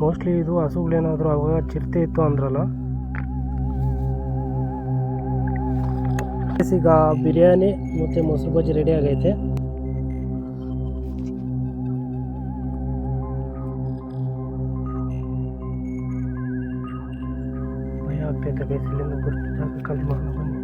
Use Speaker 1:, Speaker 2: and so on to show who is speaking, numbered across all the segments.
Speaker 1: Mostly ಇದು ಹಸುಗಳೇನಾದರೂ ಅವಾಗ ಚಿರತೆ ಇತ್ತು ಅಂದ್ರಲ್ಲ. ಈಗ ಬಿರಿಯಾನಿ ಮತ್ತು ಮೊಸರು ಬಜ್ಜಿ ರೆಡಿ ಆಗೈತೆ. ಭಯ ಆಗ್ತೈತೆ ಬೇಸಿಲಿಂದ ಜಾಗ ಖಾಲಿ ಮಾಡೋಣ ಬನ್ನಿ.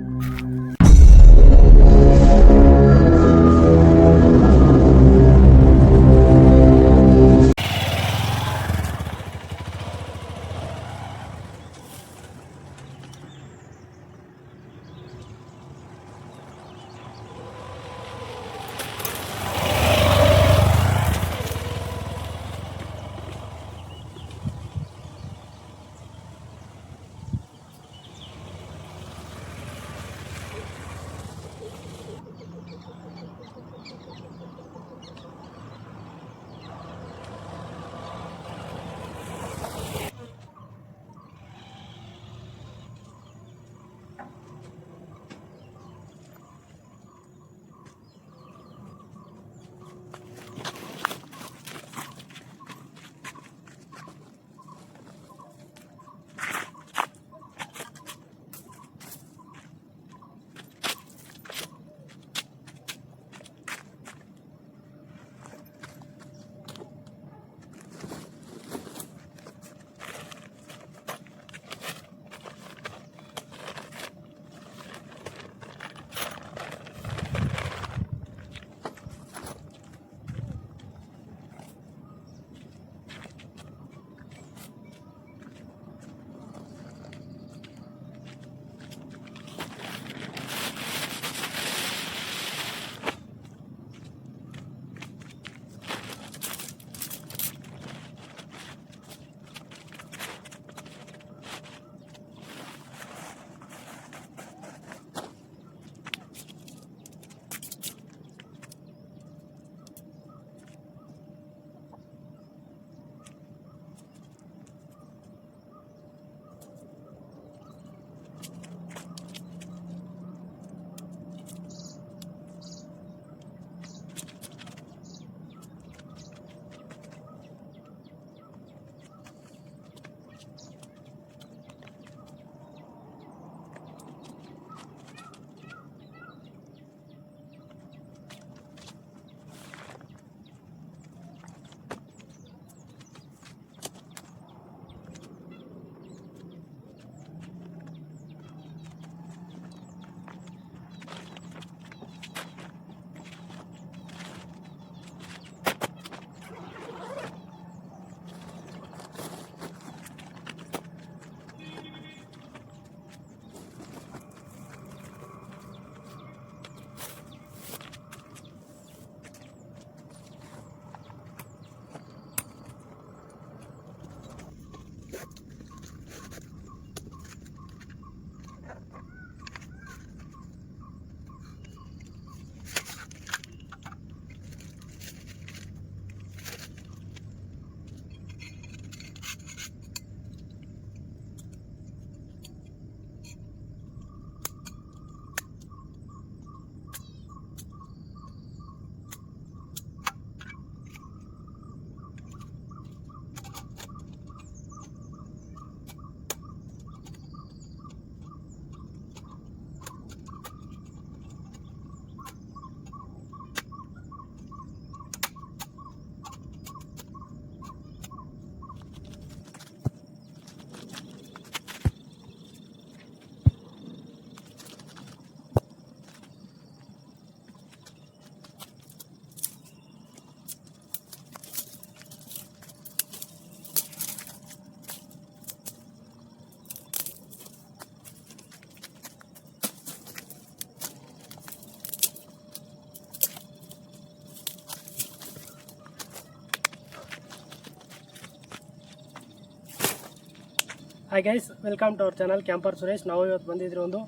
Speaker 1: Hi guys, welcome to our channel camper Suresh. ನಾವು ಇವತ್ತು ಬಂದಿದ್ರಿ ಒಂದು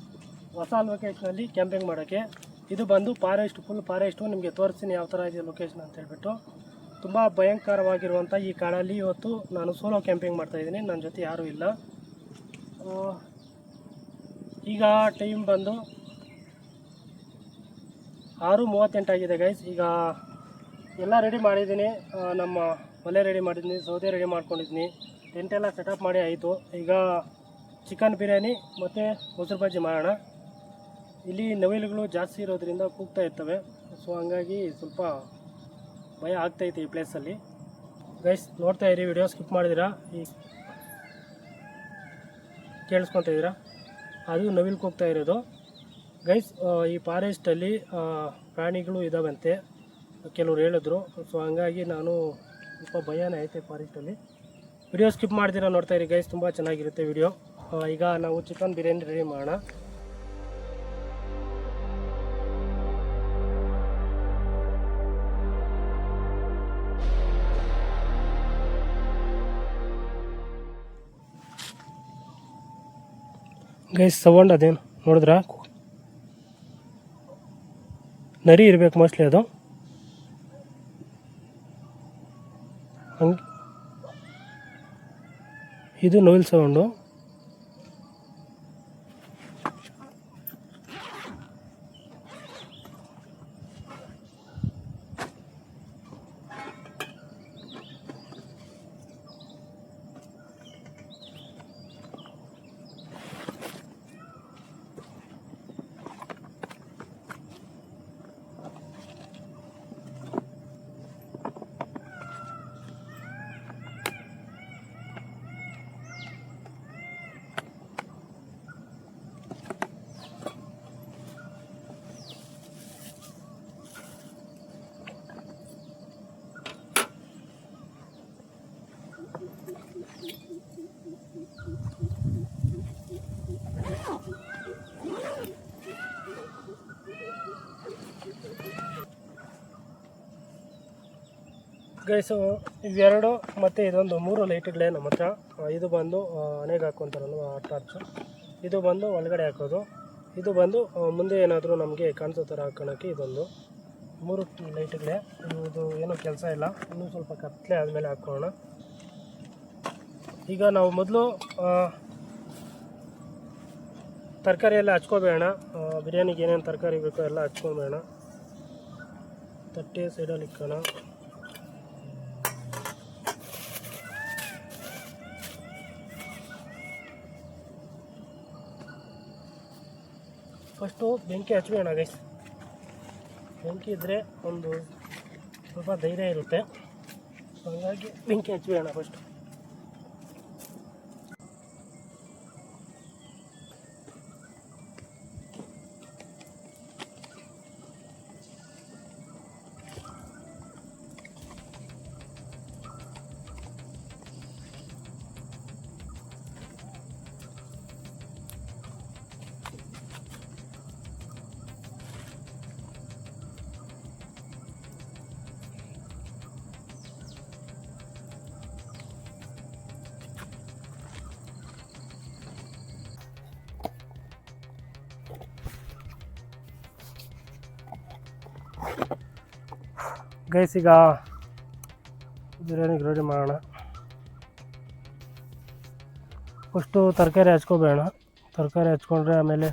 Speaker 1: ಹೊಸ ಲೊಕೇಶನಲ್ಲಿ ಕ್ಯಾಂಪಿಂಗ್ ಮಾಡೋಕ್ಕೆ. ಇದು ಬಂದು ಫುಲ್ ಫಾರೆಸ್ಟು. ನಿಮಗೆ ತೋರಿಸ್ತೀನಿ ಯಾವ ಥರ ಇದೆ ಲೊಕೇಶನ್ ಅಂತ ಹೇಳ್ಬಿಟ್ಟು. ತುಂಬ ಭಯಂಕರವಾಗಿರುವಂಥ ಈ ಕಾಡಲ್ಲಿ ಇವತ್ತು ನಾನು ಸೋಲೋ ಕ್ಯಾಂಪಿಂಗ್ ಮಾಡ್ತಾಯಿದ್ದೀನಿ. ನನ್ನ ಜೊತೆ ಯಾರೂ ಇಲ್ಲ. ಈಗ ಟೈಮ್ ಬಂದು 6:38 ಆಗಿದೆ ಗೈಸ್. ಈಗ ಎಲ್ಲ ರೆಡಿ ಮಾಡಿದ್ದೀನಿ. ನಮ್ಮ ಒಲೆ ರೆಡಿ ಮಾಡಿದ್ದೀನಿ, ಸೌದೆ ರೆಡಿ ಮಾಡ್ಕೊಂಡಿದ್ದೀನಿ, ಟೆಂಟ್ ಎಲ್ಲ ಸೆಟಪ್ ಮಾಡಿ ಆಯಿತು. ಈಗ ಚಿಕನ್ ಬಿರಿಯಾನಿ ಮತ್ತು ಮೊಸರು ಬಜ್ಜಿ ಮಾಡೋಣ. ಇಲ್ಲಿ ನವಿಲುಗಳು ಜಾಸ್ತಿ ಇರೋದ್ರಿಂದ ಕೂಗ್ತಾ ಇರ್ತವೆ, ಸೊ ಹಂಗಾಗಿ ಸ್ವಲ್ಪ ಭಯ ಆಗ್ತೈತೆ ಈ ಪ್ಲೇಸಲ್ಲಿ. ಗೈಸ್ ನೋಡ್ತಾ ಇರಿ, ವಿಡಿಯೋ ಸ್ಕಿಪ್ ಮಾಡಿದಿರಾ ಈ ಕೇಳಿಸ್ಕೊತಾ ಇದ್ದೀರಾ, ಅದು ನವಿಲು ಕೂಗ್ತಾ ಇರೋದು. ಗೈಸ್ ಈ ಫಾರೆಸ್ಟಲ್ಲಿ ಪ್ರಾಣಿಗಳು ಇದ್ದಾವಂತೆ ಕೆಲವ್ರು ಹೇಳಿದ್ರು, ಸೊ ಹಂಗಾಗಿ ನಾನು ಸ್ವಲ್ಪ ಭಯನೇ ಐತೆ ಫಾರೆಸ್ಟಲ್ಲಿ. ವಿಡಿಯೋ ಸ್ಕಿಪ್ ಮಾಡ್ತೀರಾ ನೋಡ್ತಾ ಇರಿ ಗೈಸ್, ತುಂಬ ಚೆನ್ನಾಗಿರುತ್ತೆ ವಿಡಿಯೋ. ಈಗ ನಾವು ಚಿಕನ್ ಬಿರಿಯಾನಿ ರೆಡಿ ಮಾಡೋಣ. ಗೈಸ್ ಸೌಂಡ್ ಅದೇನು ನೋಡಿದ್ರಾ, ನರಿ ಇರಬೇಕು ಮೋಸ್ಟ್ಲಿ ಅದು. ಹಂಗೆ ಇದು ನವಿಲ್ ಸೌಂಡು. ಗೈಸು ಇವೆರಡು ಮತ್ತು ಇದೊಂದು 3 ಲೈಟ್ಗಳೇ ನಮ್ಮ ಹತ್ರ. ಇದು ಬಂದು ಮನೆಗೆ ಹಾಕ್ಕೊಂತಾರಲ್ವ ಆ ಟಾರ್ಚು, ಇದು ಬಂದು ಒಳಗಡೆ ಹಾಕೋದು, ಇದು ಬಂದು ಮುಂದೆ ಏನಾದರೂ ನಮಗೆ ಕಾಣಿಸೋ ಥರ ಹಾಕೋಣಕ್ಕೆ ಇದೊಂದು 3 ಲೈಟ್ಗಳೇ. ಇದು ಏನೂ ಕೆಲಸ ಇಲ್ಲ, ಇನ್ನೂ ಸ್ವಲ್ಪ ಕತ್ತಲೆ ಆದಮೇಲೆ ಹಾಕೋಣ. ಈಗ ನಾವು ಮೊದಲು ತರಕಾರಿ ಎಲ್ಲ ಹಚ್ಕೋಬೇಡ. ಬಿರಿಯಾನಿಗೆ ಏನೇನು ತರಕಾರಿ ಬೇಕೋ ಎಲ್ಲ ಹಚ್ಕೊಬೇಡ. ತಟ್ಟೆ ಸೈಡಲ್ಲಿ ಇಕ್ಕೋಣ. ಫಸ್ಟು ಬೆಂಕಿ ಹಚ್ಬೇಡ ಗೈಸ್, ಬೆಂಕಿ ಇದ್ದರೆ ಒಂದು ಸ್ವಲ್ಪ ಧೈರ್ಯ ಇರುತ್ತೆ, ಹಾಗಾಗಿ ಬೆಂಕಿ ಹಚ್ಬೇಡ ಫಸ್ಟು. ಗೈಸ್ ಈಗ ಬಿರಿಯಾನಿಗೆ ರೆಡಿ ಮಾಡೋಣ. ಫಸ್ಟು ತರಕಾರಿ ಹಚ್ಕೋಬೇಡ, ತರಕಾರಿ ಹಚ್ಕೊಂಡ್ರೆ ಆಮೇಲೆ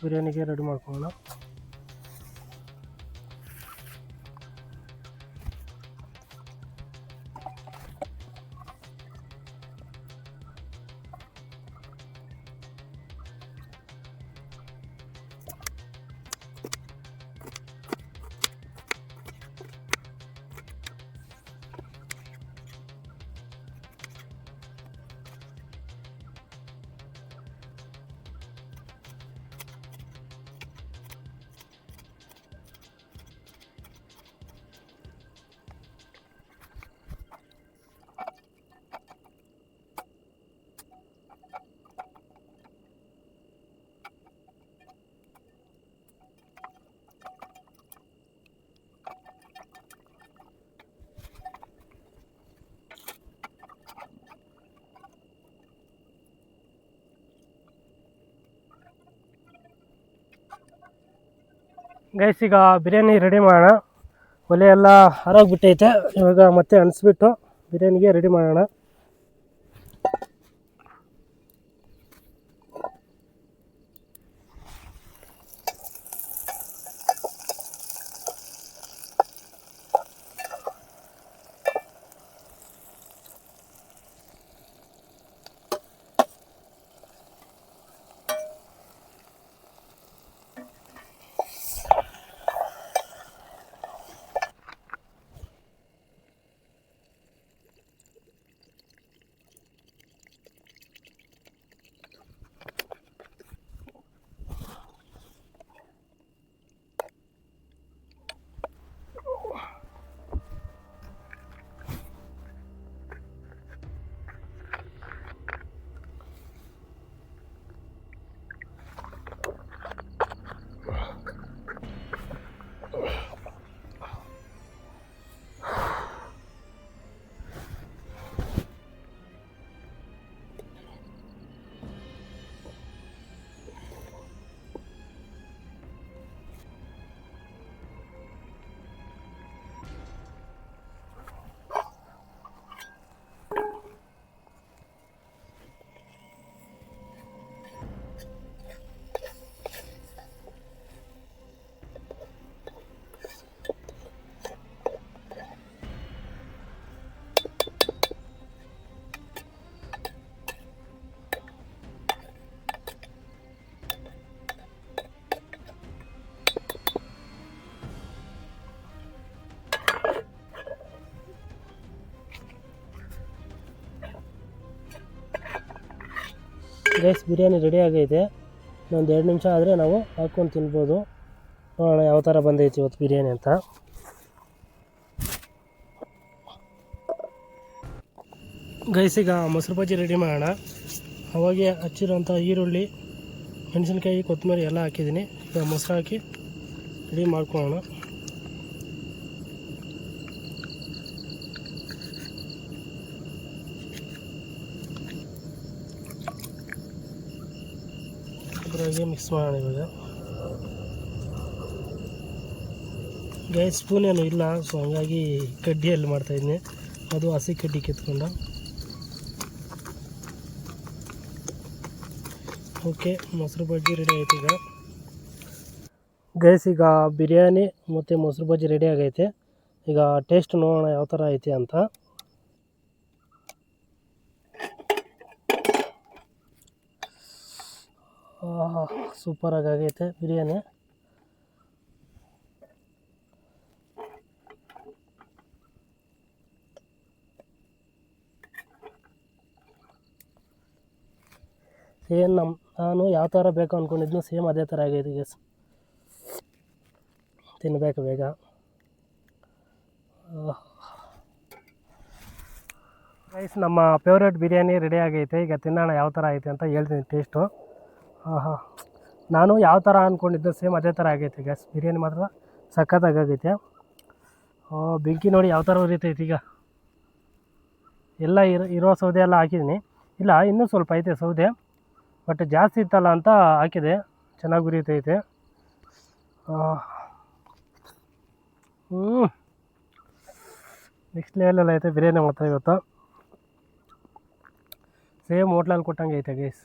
Speaker 1: ಬಿರಿಯಾನಿಗೆ ರೆಡಿ ಮಾಡ್ಕೊಳ್ಳೋಣ. ಗೈಸ್ ಈಗ ಬಿರಿಯಾನಿ ರೆಡಿ ಮಾಡೋಣ. ಒಲೆ ಎಲ್ಲ ಆರೋಗ್ಬಿಟ್ಟೈತೆ, ಇವಾಗ ಮತ್ತೆ ಅನಿಸ್ಬಿಟ್ಟು ಬಿರಿಯಾನಿಗೆ ರೆಡಿ ಮಾಡೋಣ. ಗೈಸ್ ಬಿರಿಯಾನಿ ರೆಡಿ ಆಗೈತೆ. ಇನ್ನೊಂದು 2 ನಿಮಿಷ ಆದರೆ ನಾವು ಹಾಕ್ಕೊಂಡು ತಿನ್ಬೋದು. ನೋಡೋಣ ಯಾವ ಥರ ಬಂದೈತಿ ಇವತ್ತು ಬಿರಿಯಾನಿ ಅಂತ. ಗೈಸ್ ಈಗ ಮೊಸರು ಬಜ್ಜಿ ರೆಡಿ ಮಾಡೋಣ. ಅವಾಗೆ ಹಚ್ಚಿರೋಂಥ ಈರುಳ್ಳಿ, ಮೆಣಸಿನ್ಕಾಯಿ, ಕೊತ್ತಂಬರಿ ಎಲ್ಲ ಹಾಕಿದ್ದೀನಿ. ಈಗ ಮೊಸರು ಹಾಕಿ ರೆಡಿ ಮಾಡ್ಕೊಳ್ಳೋಣ. ಅದ್ರಾಗೆ ಮಿಕ್ಸ್ ಮಾಡೋಣ ಇವಾಗ. ಗೈಸ್ ಸ್ಪೂನ್ ಏನು ಇಲ್ಲ, ಸೊ ಹಂಗಾಗಿ ಕಡ್ಡಿಯಲ್ಲಿ ಮಾಡ್ತಾಯಿದ್ದೀನಿ. ಅದು ಹಸಿ ಕಡ್ಡಿ ಕಿತ್ಕೊಂಡು. ಓಕೆ, ಮೊಸರು ಬಜ್ಜಿ ರೆಡಿ ಆಯ್ತು ಈಗ. ಗೈಸ್ ಈಗ ಬಿರಿಯಾನಿ ಮತ್ತು ಮೊಸರು ಬಜ್ಜಿ ರೆಡಿ ಆಗೈತೆ. ಈಗ ಟೇಸ್ಟ್ ನೋಡೋಣ ಯಾವ ಥರ ಐತೆ ಅಂತ. ಸೂಪರಾಗಿ ಆಗೈತೆ ಬಿರಿಯಾನಿ. ಸೇಮ್ ನಾನು ಯಾವ ಥರ ಬೇಕು ಅಂದ್ಕೊಂಡಿದ್ನು ಸೇಮ್ ಅದೇ ಥರ ಆಗೈತೆ ಗೈಸ್. ತಿನ್ನಬೇಕು ಬೇಗ. ಗೈಸ್ ನಮ್ಮ ಫೇವ್ರೇಟ್ ಬಿರಿಯಾನಿ ರೆಡಿ ಆಗೈತೆ. ಈಗ ತಿನ್ನೋಣ ಯಾವ ಥರ ಐತೆ ಅಂತ ಹೇಳ್ತೀನಿ ಟೇಸ್ಟು. ನಾನು ಯಾವ ಥರ ಅಂದ್ಕೊಂಡಿದ್ದೆ ಸೇಮ್ ಅದೇ ಥರ ಆಗೈತೆ ಗೈಸ್. ಬಿರಿಯಾನಿ ಮಾತ್ರ ಸಖತ್ತಾಗೈತೆ. ಬೆಂಕಿ ನೋಡಿ ಯಾವ ಥರ ಉರಿತೈತೆ. ಈಗ ಎಲ್ಲ ಇರೋ ಸೌದೆ ಎಲ್ಲ ಹಾಕಿದ್ದೀನಿ. ಇಲ್ಲ ಇನ್ನೂ ಸ್ವಲ್ಪ ಐತೆ ಸೌದೆ, ಬಟ್ ಜಾಸ್ತಿ ಇತ್ತಲ್ಲ ಅಂತ ಹಾಕಿದೆ. ಚೆನ್ನಾಗಿ ಉರಿತೈತೆ. ನೆಕ್ಸ್ಟ್ ಲೆವೆಲಲ್ಲಿ ಐತೆ ಬಿರಿಯಾನಿ ಮಾತ್ರ ಇವತ್ತು. ಸೇಮ್ ಹೋಟ್ಲಲ್ಲಿ ಕೊಟ್ಟಂಗೆ ಐತೆ ಗೈಸ್.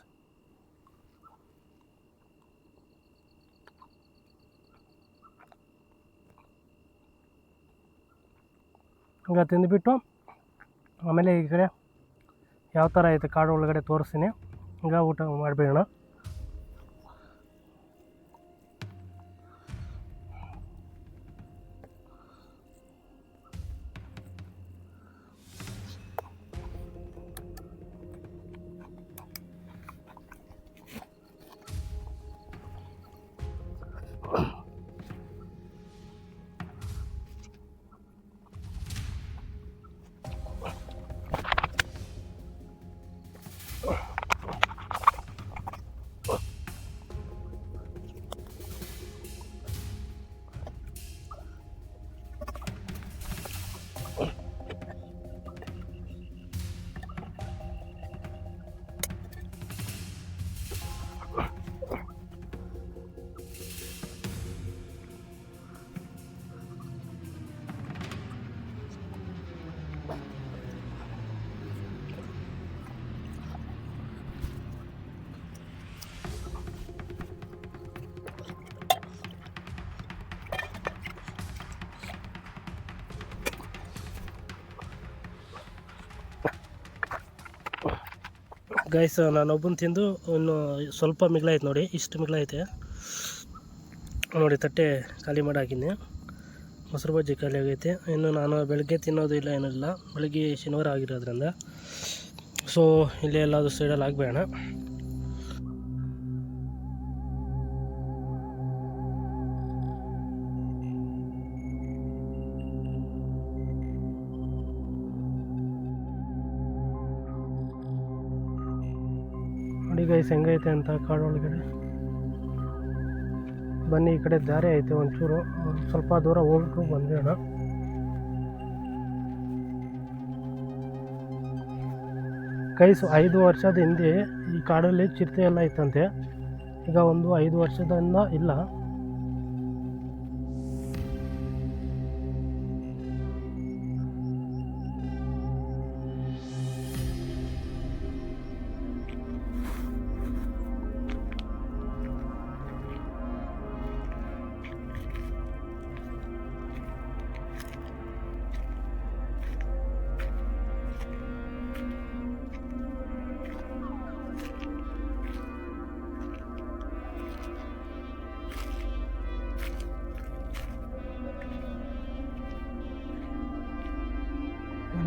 Speaker 1: ಈಗ ತಿಂದುಬಿಟ್ಟು ಆಮೇಲೆ ಈ ಕಡೆ ಯಾವ ಥರ ಐತೆ ಕಾಡು ಒಳಗಡೆ ತೋರಿಸ್ತೀನಿ. ಈಗ ಊಟ ಮಾಡಿಬಿಡೋಣ. ಗೈಸ್ ನಾನೊಬ್ಬನ ತಿಂದು ಇನ್ನು ಸ್ವಲ್ಪ ಮಿಗ್ಲೈತೆ ನೋಡಿ. ಇಷ್ಟು ಮಿಗ್ಲೈತೆ ನೋಡಿ. ತಟ್ಟೆ ಖಾಲಿ ಮಾಡಿ ಹಾಕಿನಿ. ಮೊಸರು ಬಜ್ಜಿ ಖಾಲಿ ಆಗೈತೆ. ಇನ್ನು ನಾನು ಬೆಳಗ್ಗೆ ತಿನ್ನೋದು ಇಲ್ಲ ಏನಿಲ್ಲ. ಬೆಳಗ್ಗೆ ಶನಿವಾರ ಆಗಿರೋದ್ರಿಂದ ಸೊ ಇಲ್ಲೇ ಎಲ್ಲಾದರೂ ಸೈಡಲ್ಲಿ ಆಗಬೇಡ. ನೋಡಿ ಗೈಸ್ ಹೆಂಗೈತೆ ಅಂತ ಕಾಡು ಒಳಗಡೆ. ಬನ್ನಿ ಈ ಕಡೆ ದಾರಿ ಐತೆ ಒಂಚೂರು, ಸ್ವಲ್ಪ ದೂರ ಹೋಗ್ಬಿಟ್ಟು ಬಂದೇಣ. ಗೈಸ್ 5 ವರ್ಷದ ಹಿಂದೆ ಈ ಕಾಡಲ್ಲಿ ಚಿರತೆ ಎಲ್ಲ ಇತ್ತಂತೆ. ಈಗ ಒಂದು 5 ವರ್ಷದಿಂದ ಇಲ್ಲ.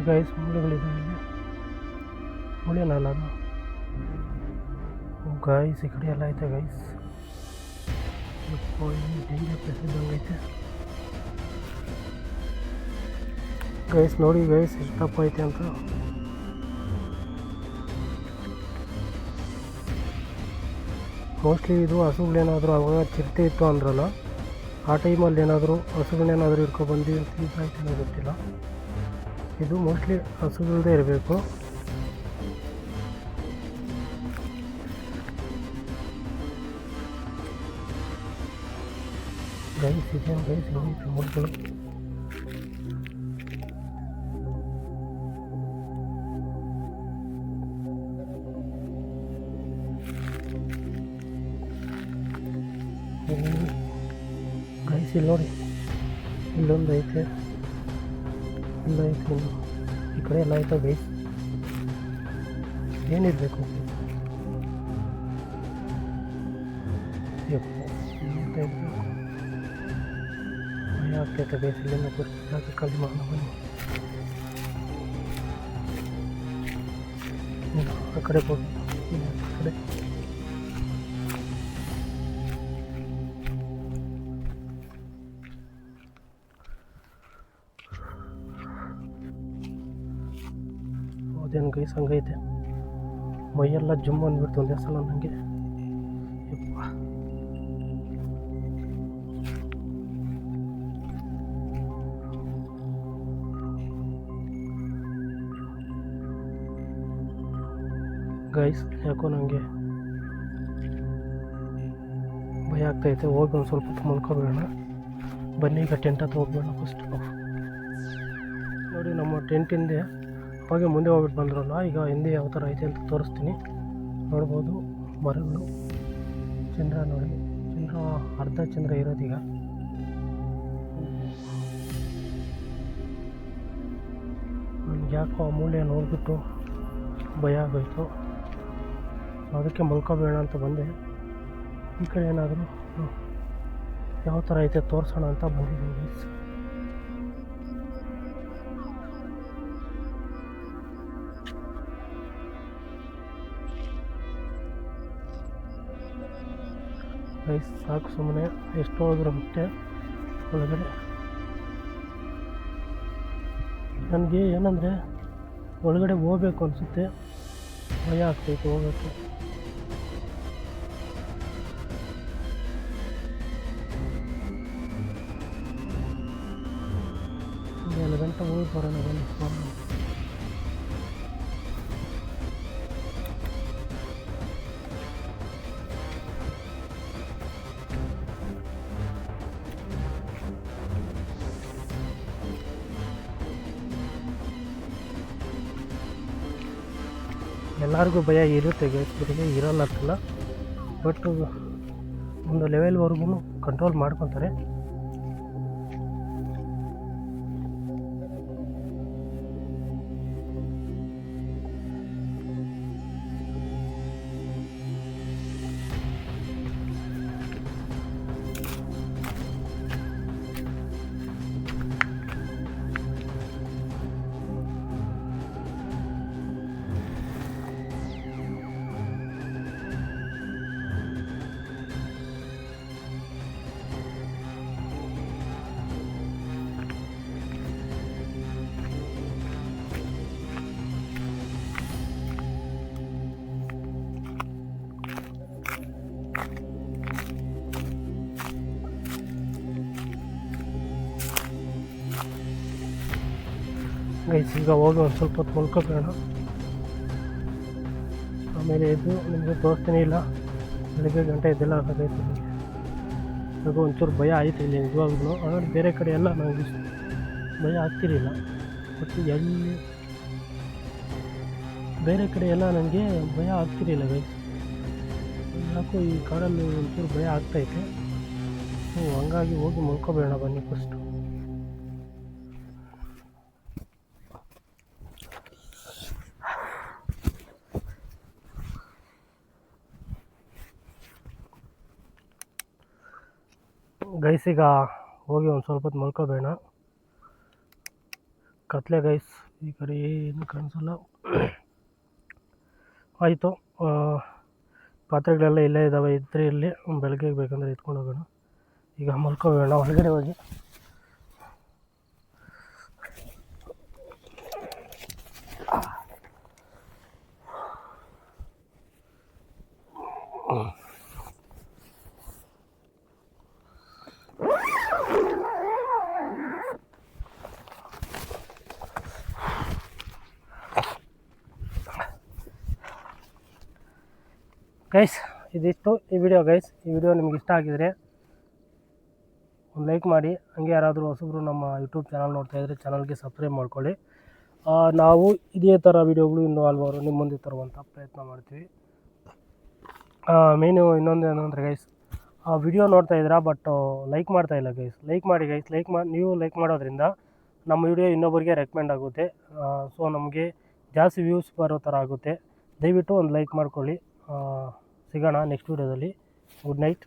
Speaker 1: ಗೈಸ್ ಮುಳ್ಳುಗಳಿದೆ. ಮುಳ್ಳಿನಲ್ಲ ಅದು. ಗೈಸ್ ಈ ಕಡೆ ಎಲ್ಲ ಐತೆ ಗೈಸ್. ಡೇಂಜರ್ ಪ್ಲೇಸ್ ಇದ್ದಂಗೆ ಐತೆ ಗೈಸ್. ನೋಡಿ ಗೈಸ್ ಎಷ್ಟು ತಪ್ಪ ಐತೆ ಅಂತ. ಮೋಸ್ಟ್ಲಿ ಇದು ಹಸುಗಳೇನಾದರೂ ಅವಾಗ ಚಿರತೆ ಇತ್ತು ಅಂದ್ರಲ್ಲ, ಆ ಟೈಮಲ್ಲಿ ಏನಾದರೂ ಹಸುಗಳನ್ನೇನಾದರೂ ಹಿಡ್ಕೊಬಂದು ಇದಾಯ್ತು ಗೊತ್ತಿಲ್ಲ. ಇದು ಮೋಸ್ಟ್ಲಿ ಹಸುಗಳದೇ ಇರಬೇಕು. ಗೈಸ್ ಇದೇನು ಗೈಸ್ ಹೋಗಿತ್ತು ಮುಳ್ಳುಗಳು. ಗೈಸ್ ಇಲ್ಲಿ ನೋಡಿ, ಇಲ್ಲೊಂದು ಐತೆ, ಇಲ್ಲೈತೆ, ಇನ್ನು ಈ ಕಡೆ ಎಲ್ಲ ಐತೆ ಗೈಸ್. ಏನಿರಬೇಕು ಭಯ ಆಗ್ತೈತೆ ಗೈಸ್. ಇಲ್ಲೆಲ್ಲ ಜಾಗ ಖಾಲಿ ಮಾಡೋಣ ಬನ್ನಿ. ಆ ಕಡೆ ಹೋಗಿ ಆ ಕಡೆ ಅದೇನು ಗೈಸ್ ಹಂಗೈತೆ. ಮೈಯೆಲ್ಲ ಜುಮ್ ಅಂದ್ಬಿಡ್ತು ಒಂದೇ ಸಲ ನನಗೆ. ಗೈಸ್ ಯಾಕೋ ನನಗೆ ಭಯ ಆಗ್ತೈತೆ. ಹೋಗಿ ಒಂದು ಸ್ವಲ್ಪ ಹೊತ್ತು ಮಲ್ಕೊಬೇಡ. ಬನ್ನಿ ಈಗ ಟೆಂಟ್ ಹತ್ರ ಹೋಗ್ಬೇಡ ಫಸ್ಟ್. ನೋಡಿ ನಮ್ಮ ಟೆಂಟ್ ಹಿಂದೆ ಅವಾಗೆ ಮುಂದೆ ಹೋಗ್ಬಿಟ್ಟು ಬಂದ್ರಲ್ಲ, ಈಗ ಹಿಂದೆ ಯಾವ ಥರ ಐತೆ ಅಂತ ತೋರಿಸ್ತೀನಿ. ನೋಡ್ಬೋದು ಮರಗಳು, ಚಂದ್ರ ನೋಡಿ, ಚಂದ್ರ ಅರ್ಧ ಚಂದ್ರ ಇರೋದೀಗ. ನನಗೆ ಯಾಕೋ ಆ ಮೂಲೆ ನೋಡಿಬಿಟ್ಟು ಭಯ ಆಗೋಯ್ತು. ಅದಕ್ಕೆ ಮಲ್ಕೋಬೇಡ ಅಂತ ಬಂದೆ. ಈ ಕಡೆ ಏನಾದರೂ ಯಾವ ಥರ ಐತೆ ತೋರಿಸೋಣ ಅಂತ ಬಂದಿದ್ದೀನಿ ಗೈಸ್. ಗೈಸ್ ಸಾಕು ಸುಮ್ಮನೆ, ಎಷ್ಟು ಹೋದ್ರು ಮತ್ತೆ ಒಳಗಡೆ. ನನಗೆ ಏನಂದರೆ ಒಳಗಡೆ ಹೋಗ್ಬೇಕು ಅನಿಸುತ್ತೆ, ಭಯ ಆಗ್ತೈತೆ ಹೋಗೋಕ್ಕೆ. ಒಂದು ಗಂಟೆ ಹೋಗಿ ಬರೋಣ ಬನ್ನಿ. ಎಲ್ಲರಿಗೂ ಭಯ ಇರುತ್ತೆ ಗೈಸ್, ಬರೀ ಇರೋಲ್ಲ ಅಂತಲ್ಲ, ಬಟ್ ಒಂದು ಲೆವೆಲ್ವರೆಗೂ ಕಂಟ್ರೋಲ್ ಮಾಡ್ಕೊತಾರೆ. ಗೈಸ್ ಈಗ ಹೋಗಿ ಒಂದು ಸ್ವಲ್ಪ ಹೊತ್ತು ಮಲ್ಕೋಬೇಡ, ಆಮೇಲೆ ಎದ್ದು ನಿಮಗೆ ತೋರಿಸ್ತೀನಿ. ಇಲ್ಲ ಬೆಳಿಗ್ಗೆ ಗಂಟೆ ಇದೆಲ್ಲ ಆಗೋದೈತೆ. ನನಗೆ ಒಂಚೂರು ಭಯ ಆಯ್ತು ಇಲ್ಲಿ ನಿಜವಾಗ್ಲೂ. ಆದರೆ ಬೇರೆ ಕಡೆ ಎಲ್ಲ ನನಗೆ ಭಯ ಆಗ್ತಿರಲಿಲ್ಲ, ಬಟ್ ಎಲ್ಲಿ ಬೇರೆ ಕಡೆ ಎಲ್ಲ ನನಗೆ ಭಯ ಆಗ್ತಿರಲಿಲ್ಲ ಗೈಸ್. ಯಾಕೋ ಈ ಕಾಡಲ್ಲಿ ಒಂಚೂರು ಭಯ ಆಗ್ತೈತೆ. ಹಂಗಾಗಿ ಹೋಗಿ ಮಲ್ಕೋಬೇಡ ಬನ್ನಿ ಫಸ್ಟು. ಗೈಸ್ ಈಗ ಹೋಗಿ ಒಂದು ಸ್ವಲ್ಪ ಹೊತ್ತು ಮಲ್ಕೋಬೇಡ. ಕತ್ಲೆ ಗೈಸ್, ಈ ಕಡೆ ಏನು ಕಾಣಿಸಲ್ಲ. ಆಯಿತು, ಪಾತ್ರೆಗಳೆಲ್ಲ ಇಲ್ಲೇ ಇದ್ದಾವೆ, ಇದ್ರೆ ಇಲ್ಲಿ ಬೆಳಗ್ಗೆ ಬೇಕಂದ್ರೆ ಎತ್ಕೊಂಡು ಹೋಗೋಣ. ಈಗ ಮಲ್ಕೋಬೇಡ, ಹೊರಗಡೆ ಹೋಗಿ ಗೈಸ್. ಇದಿಷ್ಟು ಈ ವಿಡಿಯೋ ಗೈಸ್. ಈ ವಿಡಿಯೋ ನಿಮ್ಗೆ ಇಷ್ಟ ಆಗಿದರೆ ಒಂದು ಲೈಕ್ ಮಾಡಿ. ಹಂಗೆ ಯಾರಾದರೂ ಹೊಸಬ್ರು ನಮ್ಮ ಯೂಟ್ಯೂಬ್ ಚಾನಲ್ ನೋಡ್ತಾಯಿದ್ರೆ ಚಾನಲ್ಗೆ ಸಬ್ಸ್ಕ್ರೈಬ್ ಮಾಡ್ಕೊಳ್ಳಿ. ನಾವು ಇದೇ ಥರ ವಿಡಿಯೋಗಳು ಇನ್ನೂ ಹಲವಾರು ನಿಮ್ಮ ಮುಂದೆ ತರುವಂಥ ಪ್ರಯತ್ನ ಮಾಡ್ತೀವಿ. ಮೇನು ಇನ್ನೊಂದು ಏನಂದರೆ ಗೈಸ್, ವಿಡಿಯೋ ನೋಡ್ತಾಯಿದ್ದೀರಾ ಬಟ್ ಲೈಕ್ ಮಾಡ್ತಾಯಿಲ್ಲ ಗೈಸ್. ಲೈಕ್ ಮಾಡಿ ಗೈಸ್. ನೀವು ಲೈಕ್ ಮಾಡೋದ್ರಿಂದ ನಮ್ಮ ವಿಡಿಯೋ ಇನ್ನೊಬ್ಬರಿಗೆ ರೆಕಮೆಂಡ್ ಆಗುತ್ತೆ. ಸೊ ನಮಗೆ ಜಾಸ್ತಿ ವ್ಯೂಸ್ ಬರೋ ಥರ ಆಗುತ್ತೆ. ದಯವಿಟ್ಟು ಒಂದು ಲೈಕ್ ಮಾಡ್ಕೊಳ್ಳಿ. ಸಿಗೋಣ ನೆಕ್ಸ್ಟ್ ವಿಡಿಯೋದಲ್ಲಿ. Good night.